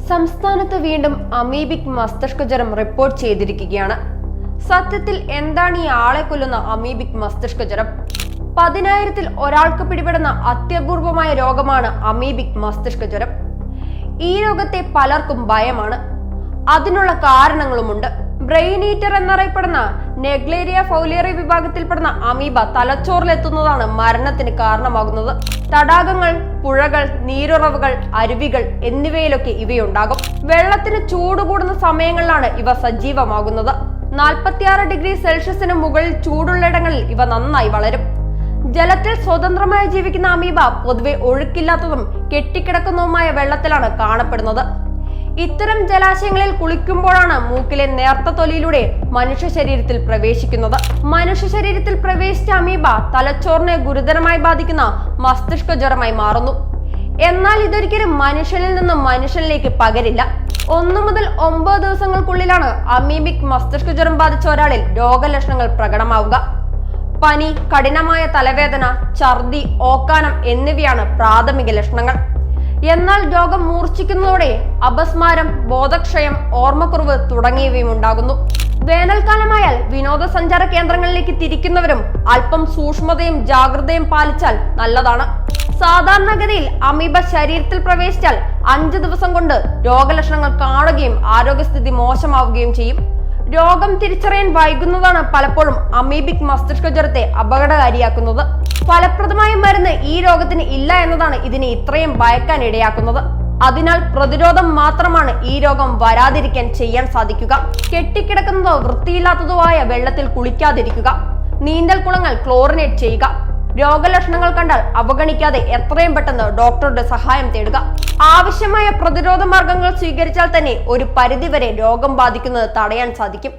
സംസ്ഥാനത്ത് വീണ്ടും amoebic മസ്തിഷ്കജ്വരം report ചെയ്തിരിക്കുകയാണ്. സത്യത്തിൽ എന്താണ് ഈ ആളെ കൊല്ലുന്ന അമീബിക് മസ്തിഷ്കജ്വരം? 10,000-ൽ ഒരാൾക്ക് പിടിപെടുന്ന അത്യപൂർവമായ രോഗമാണ് അമീബിക് മസ്തിഷ്കജ്വരം. ഈ രോഗത്തെ പലർക്കും ഭയമാണ്. അതിനുള്ള കാരണങ്ങളുമുണ്ട്. ബ്രെയിൻ ഈറ്റർ എന്നറിയപ്പെടുന്ന നെഗ്ലേരിയ ഫൗലിയറി വിഭാഗത്തിൽപ്പെടുന്ന അമീബ തലച്ചോറിലെത്തുന്നതാണ് മരണത്തിന് കാരണമാകുന്നത്. തടാകങ്ങൾ, പുഴകൾ, നീരുറവുകൾ, അരുവികൾ എന്നിവയിലൊക്കെ ഇവയുണ്ടാകും. വെള്ളത്തിന് ചൂട് കൂടുന്ന സമയങ്ങളിലാണ് ഇവ സജീവമാകുന്നത്. 46 ഡിഗ്രി സെൽഷ്യസിന് മുകളിൽ ചൂടുള്ളയിടങ്ങളിൽ ഇവ നന്നായി വളരും. ജലത്തിൽ സ്വതന്ത്രമായി ജീവിക്കുന്ന അമീബ പൊതുവെ ഒഴുക്കില്ലാത്തതും കെട്ടിക്കിടക്കുന്നതുമായ വെള്ളത്തിലാണ് കാണപ്പെടുന്നത്. ഇത്തരം ജലാശയങ്ങളിൽ കുളിക്കുമ്പോഴാണ് മൂക്കിലെ നേർത്ത തൊലിയിലൂടെ മനുഷ്യ ശരീരത്തിൽ പ്രവേശിക്കുന്നത്. മനുഷ്യ ശരീരത്തിൽ പ്രവേശിച്ച അമീബ തലച്ചോറിനെ ഗുരുതരമായി ബാധിക്കുന്ന മസ്തിഷ്ക ജ്വരമായി മാറുന്നു. എന്നാൽ ഇതൊരിക്കലും മനുഷ്യനിൽ നിന്നും മനുഷ്യനിലേക്ക് പകരില്ല. 1 മുതൽ 9 ദിവസങ്ങൾക്കുള്ളിലാണ് അമീബിക് മസ്തിഷ്ക ജ്വരം ബാധിച്ച ഒരാളിൽ രോഗലക്ഷണങ്ങൾ പ്രകടമാവുക. പനി, കഠിനമായ തലവേദന, ഛർദി, ഓക്കാനം എന്നിവയാണ് പ്രാഥമിക ലക്ഷണങ്ങൾ. എന്നാൽ രോഗം മൂർച്ഛിക്കുന്നതോടെ അപസ്മാരം, ബോധക്ഷയം, ഓർമ്മക്കുറവ് തുടങ്ങിയവയും ഉണ്ടാകുന്നു. വേനൽക്കാലമായാൽ വിനോദസഞ്ചാര കേന്ദ്രങ്ങളിലേക്ക് തിരിക്കുന്നവരും അല്പം സൂക്ഷ്മതയും ജാഗ്രതയും പാലിച്ചാൽ നല്ലതാണ്. സാധാരണഗതിയിൽ അമീബ ശരീരത്തിൽ പ്രവേശിച്ചാൽ 5 ദിവസം കൊണ്ട് രോഗലക്ഷണങ്ങൾ കാണുകയും ആരോഗ്യസ്ഥിതി മോശമാവുകയും ചെയ്യും. രോഗം തിരിച്ചറിയാൻ വൈകുന്നതാണ് പലപ്പോഴും അമീബിക് മസ്തിഷ്ക ജ്വരത്തെ അപകടകാരിയാക്കുന്നത്. ഫലപ്രദമായ മരുന്ന് ഈ രോഗത്തിന് ഇല്ല എന്നതാണ് ഇതിനെ ഇത്രയും ഭയക്കാൻ ഇടയാക്കുന്നത്. അതിനാൽ പ്രതിരോധം മാത്രമാണ് ഈ രോഗം വരാതിരിക്കാൻ ചെയ്യാൻ സാധിക്കുക. കെട്ടിക്കിടക്കുന്നതോ വൃത്തിയില്ലാത്തതോ ആയ വെള്ളത്തിൽ കുളിക്കാതിരിക്കുക. നീന്തൽ കുളങ്ങൾ ക്ലോറിനേറ്റ് ചെയ്യുക. രോഗലക്ഷണങ്ങൾ കണ്ടാൽ അവഗണിക്കാതെ എത്രയും പെട്ടെന്ന് ഡോക്ടറുടെ സഹായം തേടുക. ആവശ്യമായ പ്രതിരോധ മാർഗങ്ങൾ സ്വീകരിച്ചാൽ തന്നെ ഒരു പരിധിവരെ രോഗം ബാധിക്കുന്നത് തടയാൻ സാധിക്കും.